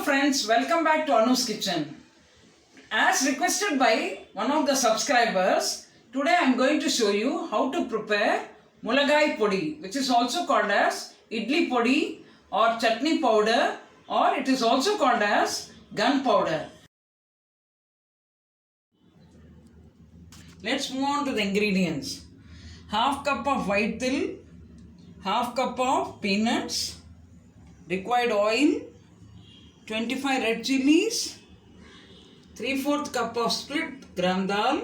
friends, welcome back to Anu's Kitchen. As requested by one of the subscribers, today I am going to show you how to prepare Milagai Podi, which is also called as Idli Podi or Chutney powder, or it is also called as gun powder. Let's move on to the ingredients. Half cup of white thill, half cup of peanuts, required oil, 25 red chillies, 3/4 cup of split gram dal,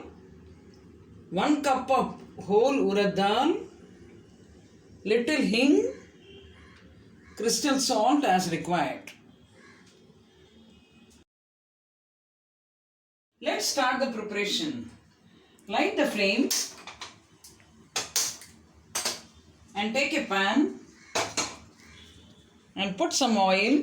1 cup of whole Urad Dal, little Hing, crystal salt as required. Let's start the preparation. Light the flame and take a pan and put some oil.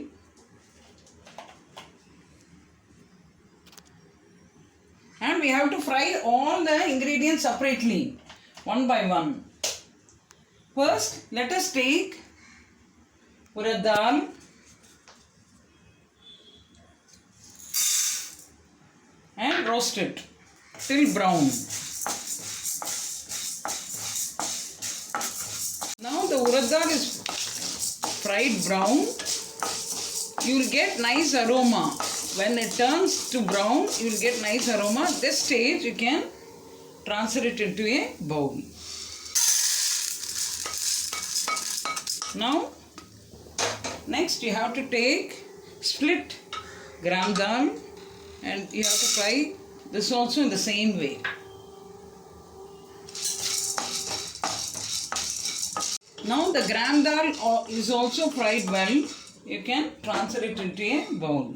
And we have to fry all the ingredients separately, one by one. First, let us take Urad Dal, and roast it till brown. Now the Urad Dal is fried brown. You will get nice aroma. When it turns to brown, you will get nice aroma. At this stage, you can transfer it into a bowl. Now, next you have to take split gram dal and you have to fry this also in the same way. Now the gram dal is also fried well. You can transfer it into a bowl.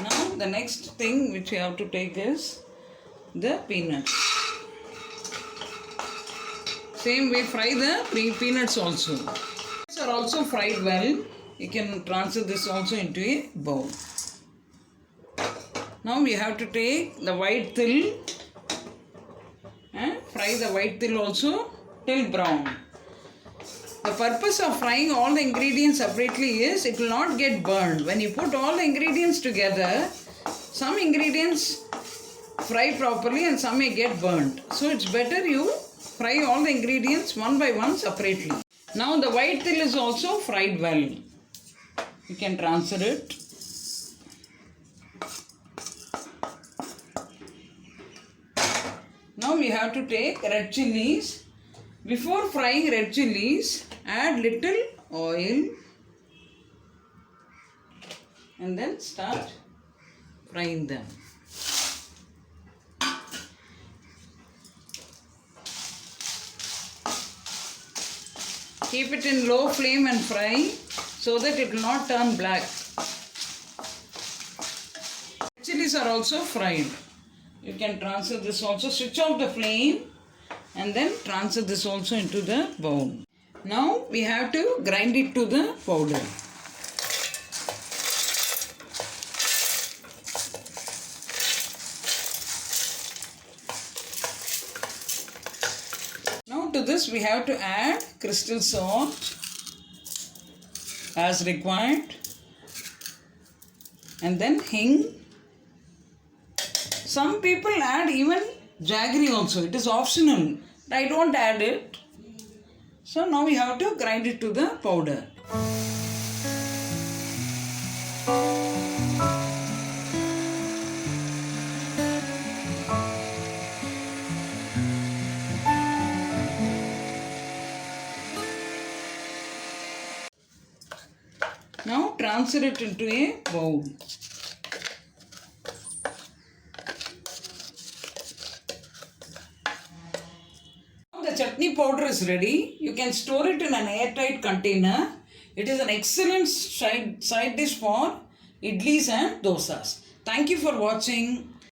Now the next thing which you have to take is the peanuts. Same way fry the peanuts also. Peanuts are also fried well. You can transfer this also into a bowl. Now we have to take the white thill and fry the white thill also till brown. The purpose of frying all the ingredients separately is it will not get burned. When you put all the ingredients together, some ingredients fry properly and some may get burned. So it's better you fry all the ingredients one by one separately. Now the white thill is also fried well. You can transfer it. Now we have to take red chillies. Before frying red chillies, add little oil and then start frying them. Keep it in low flame and fry so that it will not turn black. Red chillies are also fried. You can transfer this also. Switch off the flame and then transfer this also into the bowl. Now we have to grind it to the powder. Now to this we have to add crystal salt as required and then Hing. Some people add even jaggery also. It is optional. I don't add it. So now we have to grind it to the powder. Now transfer it into a bowl. The chutney powder is ready. You can store it in an airtight container. It is an excellent side dish for idlis and dosas. Thank you for watching.